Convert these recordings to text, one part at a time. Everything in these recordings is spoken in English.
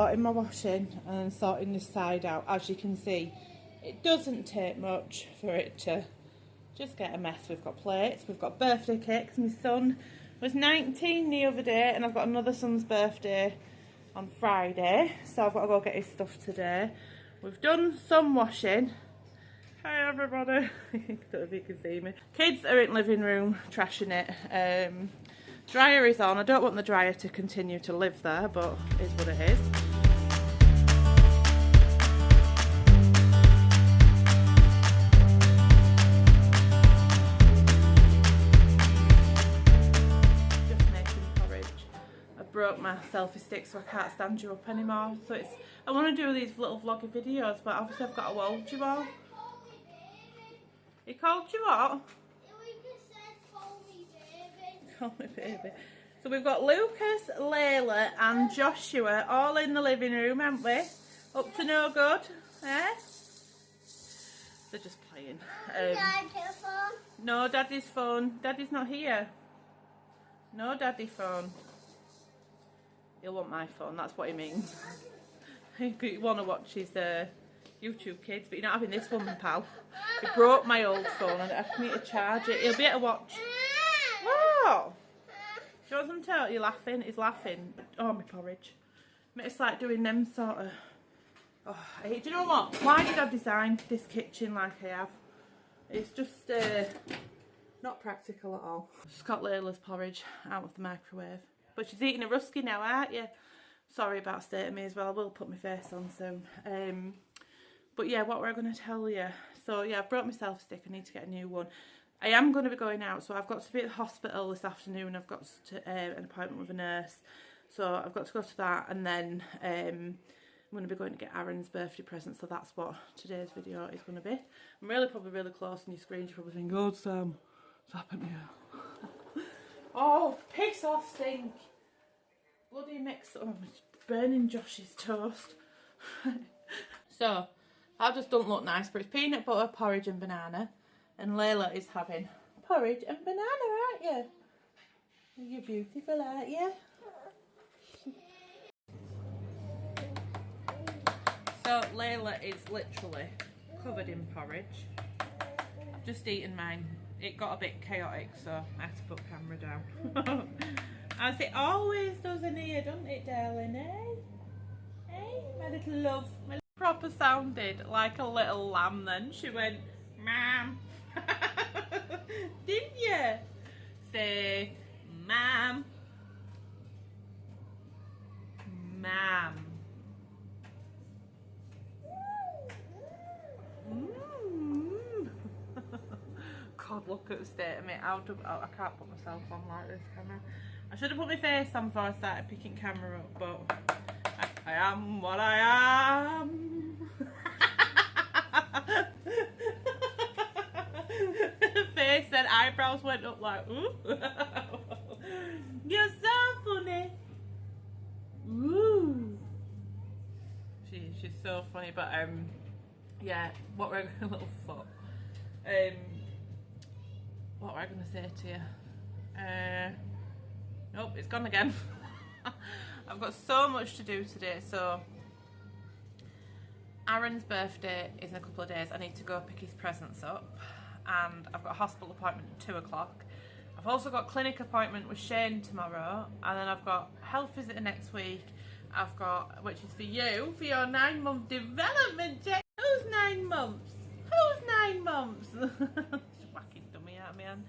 sorting my washing and sorting this side out. As you can see, it doesn't take much for it to just get a mess. We've got plates, we've got birthday cakes. My son was 19 the other day, and I've got another son's birthday on Friday, so I've got to go get his stuff today. We've done some washing. Hi everybody. I don't know if you can see me. Kids are in the living room trashing it. Dryer is on. I don't want the dryer to continue to live there, but it is what it is. Broke my selfie stick, so I can't stand you up anymore. So I want to do these little vloggy videos, but obviously I've got to hold you all. He called you what? Call me baby. So we've got Lucas, Layla and Joshua all in the living room, haven't we? Up to no good, eh? They're just playing. No, Daddy's phone. Daddy's not here. No Daddy phone. He'll want my phone, that's what he means. You want to watch his YouTube Kids, but you're not having this one, pal. He broke my old phone and I need to charge it. He'll be able to watch. What? Do you want some tell? You're laughing? He's laughing. Oh, my porridge. It's like doing them sort of... Oh, I hate... Do you know what? Why did I design this kitchen like I have? It's just not practical at all. Just got Layla's porridge out of the microwave. But she's eating a rusky now, aren't you? Sorry about stating me as well. I will put my face on soon. But yeah, what were I going to tell you? So yeah, I've brought myself a stick. I need to get a new one. I am going to be going out, so I've got to be at the hospital this afternoon. I've got to, an appointment with a nurse. So I've got to go to that, and then I'm going to be going to get Aaron's birthday present. So that's what today's video is going to be. I'm probably really close on your screen. You're probably thinking, God, Sam, what's happened here? Oh, piss off, stink. Bloody mix. Oh, it's burning Josh's toast. So, that just don't look nice, but it's peanut butter, porridge and banana. And Layla is having porridge and banana, aren't you? You're beautiful, aren't you? So, Layla is literally covered in porridge. I've just eaten mine. It got a bit chaotic, so I had to put camera down. As it always does in here, doesn't it, darling, eh? Eh? My little love. My little proper sounded like a little lamb then. She went, Mom. Didn't you? Say, Mom. Mom. God, look at the state of me. I can't put myself on like this, can I? I should have put my face on before I started picking camera up, but I am what I am. Face and eyebrows went up like, ooh. You're so funny. Ooh. She's so funny, but yeah, what were a little foot. What were I going to say to you? Nope, it's gone again. I've got so much to do today. So Aaron's birthday is in a couple of days. I need to go pick his presents up, and I've got a hospital appointment at 2 o'clock. I've also got clinic appointment with Shane tomorrow, and then I've got health visitor next week. I've got, which is for you, for your 9-month development check. Who's 9 months? Who's 9 months? Whacking dummy out of me, Anne.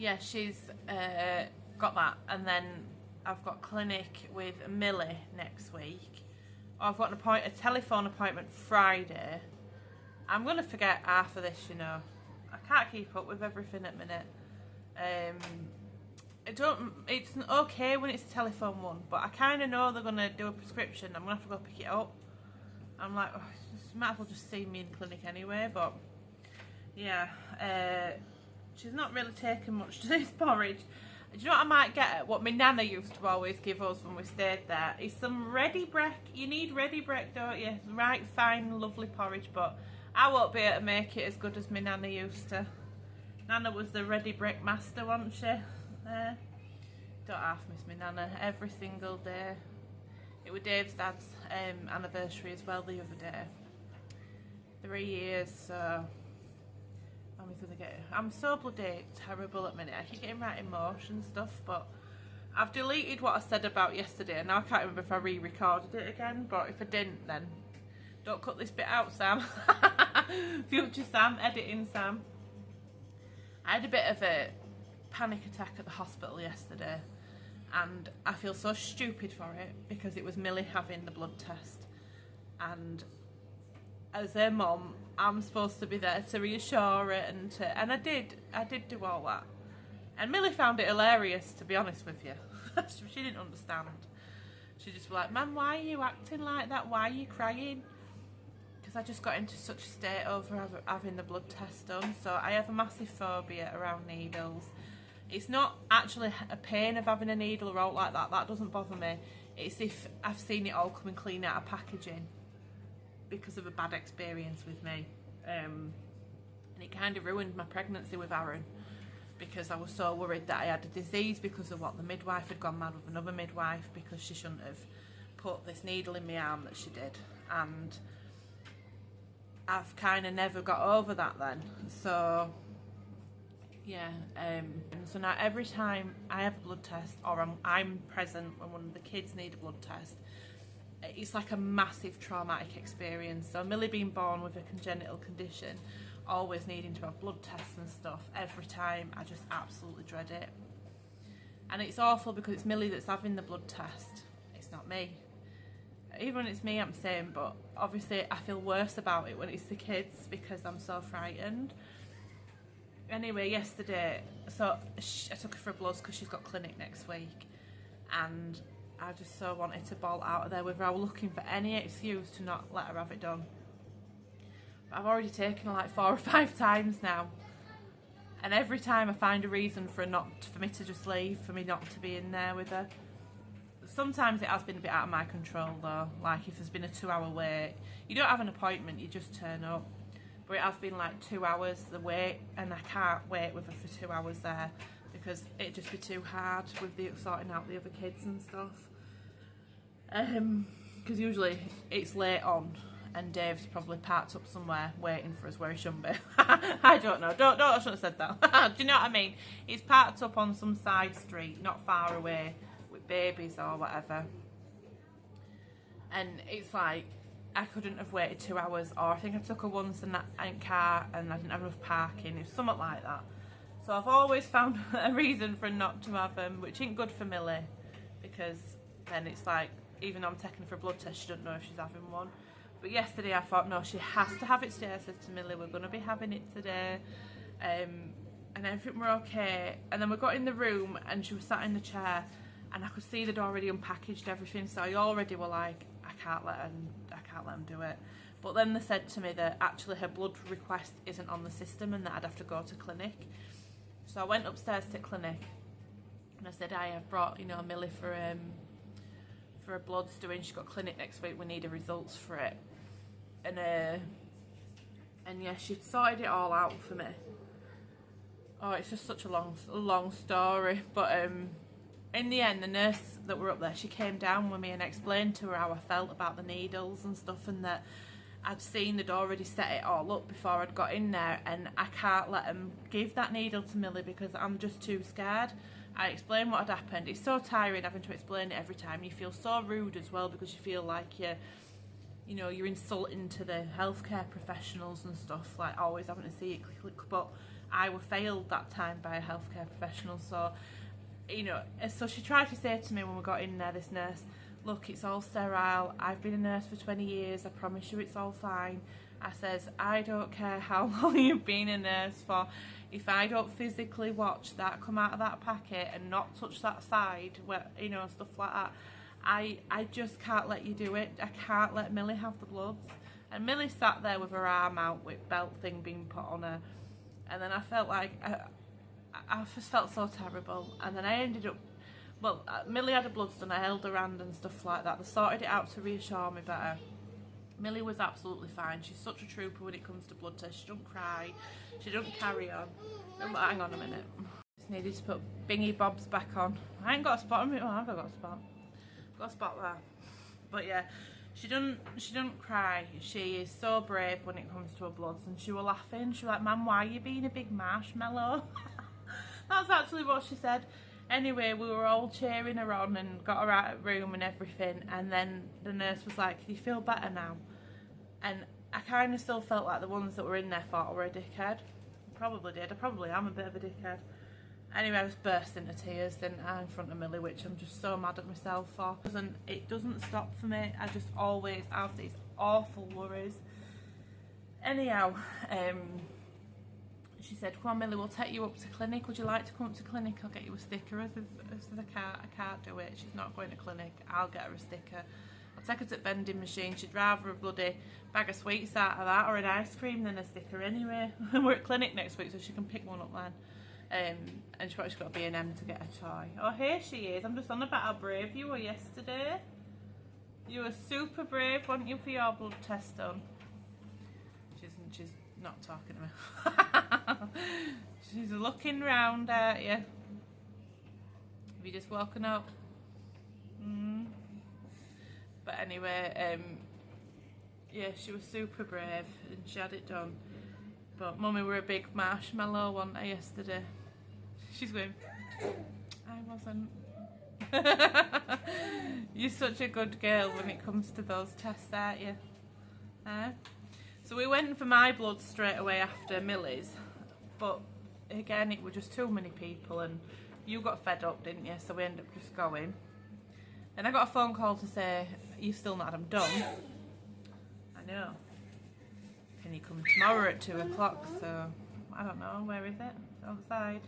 Yeah, she's got that, and then I've got clinic with Millie next week. I've got a telephone appointment Friday. I'm going to forget half of this, you know. I can't keep up with everything at the minute. It's okay when it's a telephone one, but I kind of know they're going to do a prescription. I'm going to have to go pick it up. I'm like, oh, might as well just see me in clinic anyway, but yeah. She's not really taking much to this porridge. Do you know what I might get? What my nana used to always give us when we stayed there is some ready break. You need ready break, don't you? Right, fine, lovely porridge, but I won't be able to make it as good as my nana used to. Nana was the ready break master, wasn't she? Don't half miss my nana every single day. It was Dave's dad's anniversary as well the other day. 3 years, so I'm so bloody terrible at the minute. I keep getting right emotion stuff, but I've deleted what I said about yesterday, and now I can't remember if I re-recorded it again, but if I didn't, then don't cut this bit out, Sam. Future Sam, editing Sam. I had a bit of a panic attack at the hospital yesterday, and I feel so stupid for it because it was Millie having the blood test, and as her mum, I'm supposed to be there to reassure it, and I did do all that. And Millie found it hilarious, to be honest with you. She didn't understand. She just was like, "Mum, why are you acting like that? Why are you crying?" Because I just got into such a state over having the blood test done. So I have a massive phobia around needles. It's not actually a pain of having a needle rolled like that. That doesn't bother me. It's if I've seen it all coming clean out of packaging because of a bad experience with me. And it kind of ruined my pregnancy with Aaron, because I was so worried that I had a disease because of what the midwife had gone mad with another midwife because she shouldn't have put this needle in my arm that she did. And I've kind of never got over that then. So yeah, so now every time I have a blood test, or I'm present when one of the kids need a blood test, it's like a massive traumatic experience. So Millie being born with a congenital condition, always needing to have blood tests and stuff, every time I just absolutely dread it. And it's awful because it's Millie that's having the blood test, it's not me. Even when it's me, I'm saying, but obviously I feel worse about it when it's the kids because I'm so frightened. Anyway, yesterday, so I took her for a bloods because she's got clinic next week, and I just so wanted to bolt out of there with her. I was looking for any excuse to not let her have it done. But I've already taken her like 4 or 5 times now, and every time I find a reason for me to just leave, for me not to be in there with her. Sometimes it has been a bit out of my control though, like if there's been a 2-hour wait. You don't have an appointment, you just turn up. But it has been like 2 hours the wait, and I can't wait with her for 2 hours there because it'd just be too hard with sorting out the other kids and stuff. Because usually it's late on and Dave's probably parked up somewhere waiting for us where he shouldn't be. I don't know, I shouldn't have said that. Do you know what I mean? He's parked up on some side street not far away with babies or whatever, and it's like I couldn't have waited 2 hours, or I think I took her once in that car and I didn't have enough parking. It was something like that. So I've always found a reason for not to have them, which ain't good for Millie, because then it's like, even though I'm taking her for a blood test, she doesn't know if she's having one. But yesterday I thought, no, she has to have it today. I said to Millie, we're going to be having it today, and everything were okay. And then we got in the room and she was sat in the chair, and I could see they'd already unpackaged everything, so I already were like, I can't let them do it. But then they said to me that actually her blood request isn't on the system and that I'd have to go to clinic. So I went upstairs to clinic and I said, I have brought, Millie for her bloods doing. She's got clinic next week. We need her results for it. And yeah, she'd sorted it all out for me. Oh, it's just such a long story. But in the end, the nurse that were up there, she came down with me and explained to her how I felt about the needles and stuff, and that I'd seen they'd already set it all up before I'd got in there, and I can't let them give that needle to Millie because I'm just too scared. I explained what had happened. It's so tiring having to explain it every time. You feel so rude as well because you feel like you're insulting to the healthcare professionals and stuff, like always having to see it click. But I were failed that time by a healthcare professional, so so she tried to say to me when we got in there, this nurse, look, it's all sterile. I've been a nurse for 20 years. I promise you it's all fine. I says, I don't care how long you've been a nurse for. If I don't physically watch that come out of that packet and not touch that side, where, stuff like that, I just can't let you do it. I can't let Millie have the bloods. And Millie sat there with her arm out with belt thing being put on her. And then I felt like, I just felt so terrible. And then I ended up, Millie had her bloods done, I held her hand and stuff like that. They sorted it out to reassure me better. Millie was absolutely fine. She's such a trooper when it comes to blood tests. She don't cry, she don't carry on. Hang on a minute. Just needed to put Bingy Bobs back on. I ain't got a spot on me. Oh, I've got a spot. Got a spot there. But yeah, she don't cry. She is so brave when it comes to her bloods, and she was laughing. She was like, "Mum, why are you being a big marshmallow?" That's actually what she said. Anyway, we were all cheering her on and got her out of the room and everything, and then the nurse was like, "Do you feel better now?" And I kind of still felt like the ones that were in there thought I were a dickhead. I probably did. I probably am a bit of a dickhead. Anyway, I was bursting into tears, didn't I, in front of Millie, which I'm just so mad at myself for. It doesn't stop for me. I just always have these awful worries. Anyhow, she said, "Come on, Millie, we'll take you up to clinic. Would you like to come up to clinic? I'll get you a sticker." I said, I can't do it. She's not going to clinic. I'll get her a sticker. I'll take her to the vending machine. She'd rather a bloody bag of sweets out of that or an ice cream than a sticker anyway. We're at clinic next week, so she can pick one up then. And she's got a B&M to get a toy. Oh, here she is. I'm just on about how brave you were yesterday. You were super brave, weren't you, for your blood test done? She's not talking to me. She's looking round at you. Have you just woken up? But anyway, yeah, she was super brave and she had it done. But Mummy were a big marshmallow, wasn't I, yesterday? She's going, "I wasn't." You're such a good girl when it comes to those tests, aren't you? So we went for my blood straight away after Millie's, but again it were just too many people and you got fed up, didn't you? So we ended up just going. Then I got a phone call to say, "You've still not had them done." I know. Can you come tomorrow at 2 o'clock? So I don't know, where is it? Outside.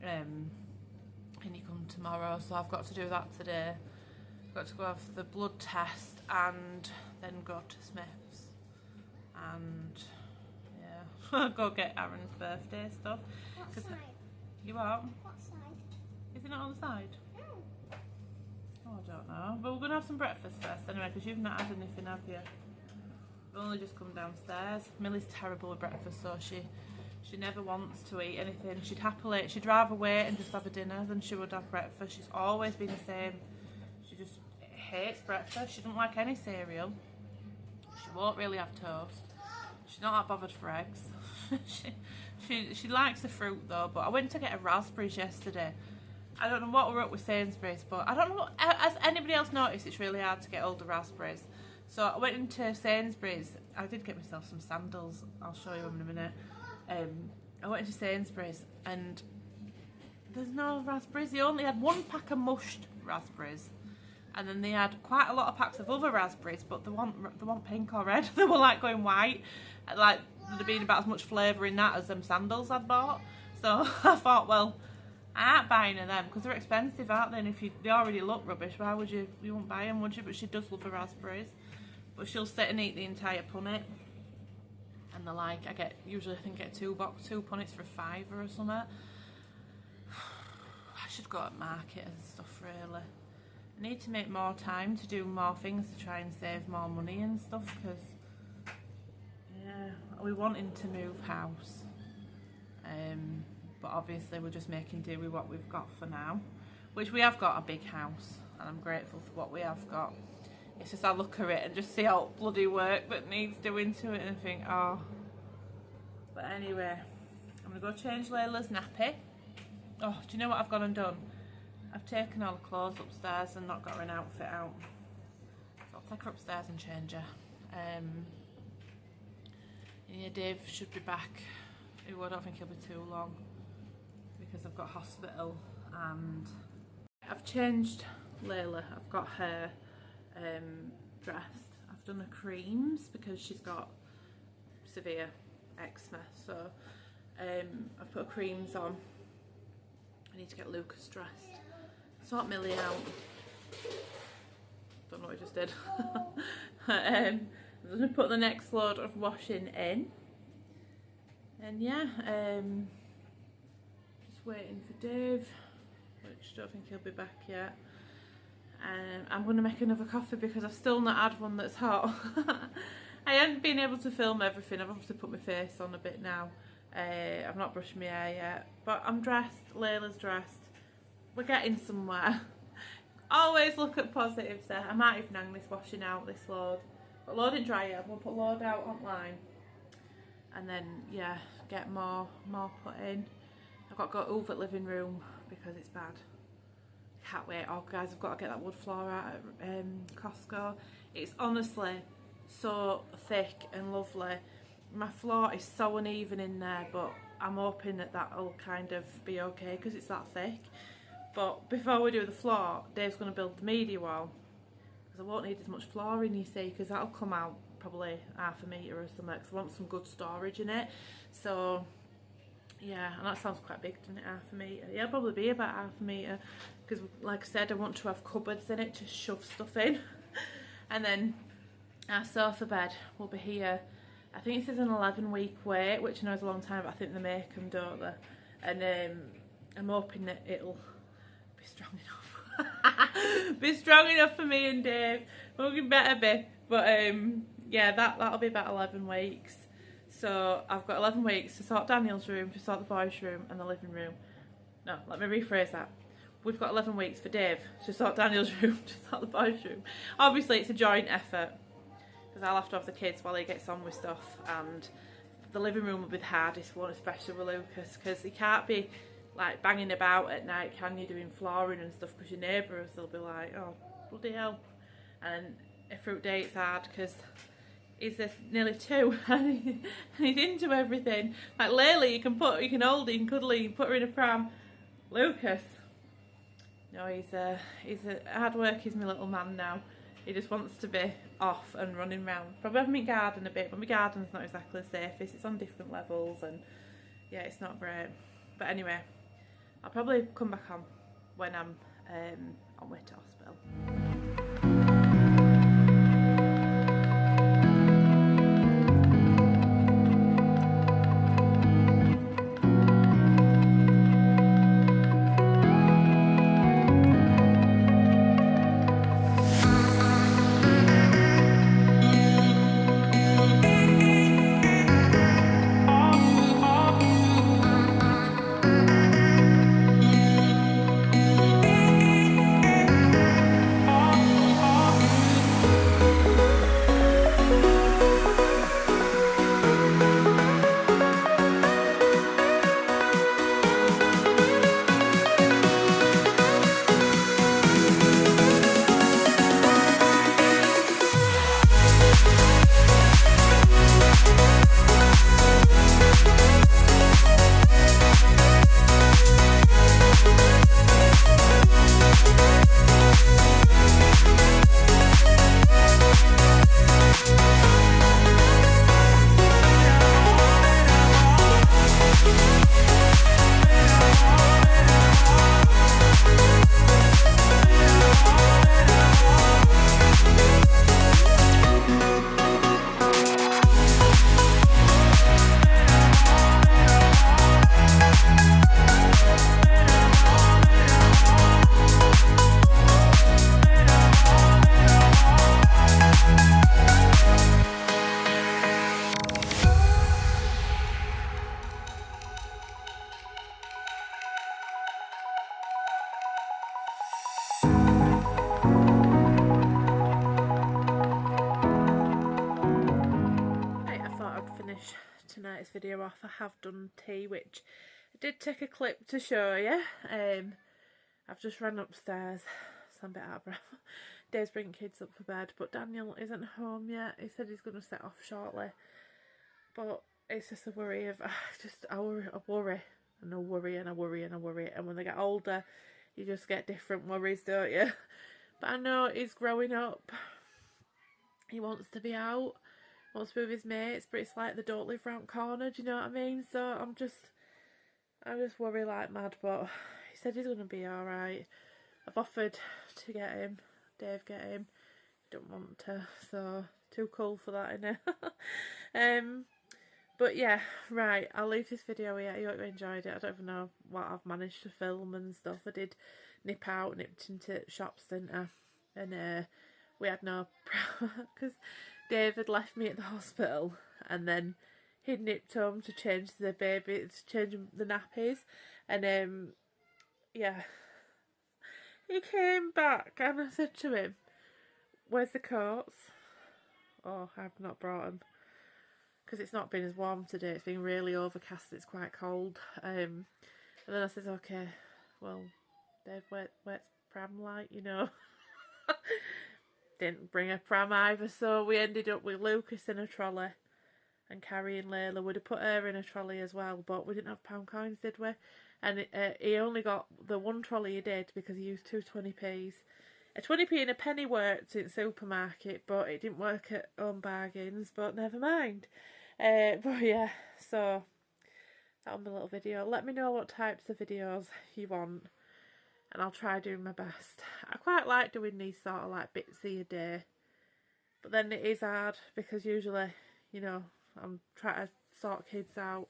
Can you come tomorrow? So I've got to do that today. I've got to go have the blood test and then go to Smith's and yeah, go get Aaron's birthday stuff. What side? You are? What side? Isn't it on the side? No. Oh, I don't know. But we're going to have some breakfast first anyway, because you've not had anything, have you? We've only just come downstairs. Millie's terrible with breakfast, so she never wants to eat anything. She'd rather wait and just have a dinner than she would have breakfast. She's always been the same. She just hates breakfast. She doesn't like any cereal. She won't really have toast. She's not that bothered for eggs. she likes the fruit though, but I went to get her raspberries yesterday. I don't know what we're up with Sainsbury's, but I don't know, has anybody else noticed it's really hard to get hold of raspberries? So I went into Sainsbury's. I did get myself some sandals. I'll show you them in a minute. I went into Sainsbury's and there's no raspberries. They only had one pack of mushed raspberries, and then they had quite a lot of packs of other raspberries, but they weren't pink or red. They were like going white, like there'd been about as much flavour in that as them sandals I'd bought. So I thought, well, I ain't buying them because they're expensive, aren't they? And if they already look rubbish, why would you won't buy them, would you? But she does love the raspberries, but she'll sit and eat the entire punnet. And they're like, usually I think get two punnets for £5 or something. I should go at market and stuff really. I need to make more time to do more things to try and save more money and stuff, because yeah, we're wanting to move house. But obviously we're just making do with what we've got for now, which we have got a big house and I'm grateful for what we have got. It's just I look at it and just see all bloody work that needs doing to it and think, oh. But anyway, I'm going to go change Layla's nappy. Oh, do you know what I've gone and done? I've taken all the clothes upstairs and not got her an outfit out. So I'll take her upstairs and change her. Yeah, Dave should be back. I don't think he'll be too long because I've got hospital and I've changed Layla. I've got her dressed. I've done her creams because she's got severe eczema, so I've put her creams on. I need to get Lucas dressed, sort Millie out. Don't know what I just did. I'm going to put the next load of washing in, and yeah, just waiting for Dave, which I don't think he'll be back yet. I'm going to make another coffee because I've still not had one that's hot. I haven't been able to film everything. I've obviously put my face on a bit now. I've not brushed my hair yet, but I'm dressed. Layla's dressed. We're getting somewhere. Always look at positives there. I might even hang this washing out, this load. But load and dry it. I'm going to put load out online. And then, yeah, get more put in. I've got to go over the living room because it's bad. Can't wait. Oh, guys, I've got to get that wood floor out at Costco. It's honestly so thick and lovely. My floor is so uneven in there, but I'm hoping that that'll kind of be okay because it's that thick. But before we do the floor, Dave's going to build the media wall because I won't need as much flooring, you see, because that'll come out probably half a metre or something because I want some good storage in it. So yeah, and that sounds quite big, doesn't it? Half a metre. Yeah, it'll probably be about half a metre because, like I said, I want to have cupboards in it to shove stuff in. And then our sofa bed will be here. I think this is an 11-week wait, which I know is a long time, but I think they make them, don't they? And I'm hoping that it'll be strong enough. Be strong enough for me and Dave. We better be. But yeah, that'll be about 11 weeks. So I've got 11 weeks to sort Daniel's room, to sort the boys' room and the living room. No, let me rephrase that. We've got 11 weeks for Dave to sort Daniel's room, to sort the boys' room. Obviously it's a joint effort because I'll have to have the kids while he gets on with stuff, and the living room will be the hardest one, especially with Lucas, because he can't be like banging about at night, can you, doing flooring and stuff, because your neighbours will be like, oh bloody hell. And a fruit day it's hard because he's nearly 2 and he's into everything. Like Laylee, you can hold her, you can cuddle her, you can put her in a pram. Lucas, no, he's a hard work. He's my little man now. He just wants to be off and running around. Probably have my garden a bit, but my garden's not exactly the safest. It's on different levels and yeah, it's not great. But anyway, I'll probably come back on when I'm on way to hospital. Tonight's video off. I have done tea, which I did take a clip to show you. I've just run upstairs, so I'm a bit out of breath. Dave's bringing kids up for bed, but Daniel isn't home yet. He said he's going to set off shortly, but it's just a worry of I worry and I worry and I worry and I worry, and when they get older you just get different worries, don't you? But I know he's growing up, he wants to be out, wants to be with his mates, but it's like they don't live round corner, do you know what I mean? So I just worry like mad, but he said he's going to be alright. I've offered to get him, Dave get him, he don't want to, so too cool for that, innit? But yeah, right, I'll leave this video here. I hope you enjoyed it. I don't even know what I've managed to film and stuff. I did nipped into shops, didn't I? And we had no because Dave had left me at the hospital, and then he'd nipped home to change the baby, to change the nappies, and yeah, He came back and I said to him, "Where's the coats?" Oh, I've not brought them. Because it's not been as warm today. It's been really overcast. It's quite cold. And then I said, okay, well, Dave, where's pram light, you know? Didn't bring a pram either, so we ended up with Lucas in a trolley and carrying Layla. We'd have put her in a trolley as well, but we didn't have pound coins, did we? And he only got the one trolley he did because he used 2 20p's. A 20p and a penny worked in supermarket, but it didn't work at Home Bargains, but never mind. But yeah, so that was my little video. Let me know what types of videos you want, and I'll try doing my best. I quite like doing these sort of like bitsy a day, but then it is hard because usually, you know, I'm trying to sort kids out,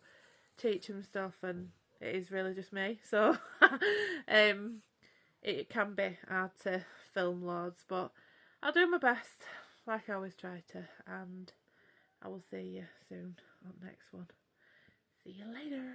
teach them stuff, and it is really just me, so it can be hard to film loads, but I'll do my best like I always try to, and I will see you soon on the next one. See you later.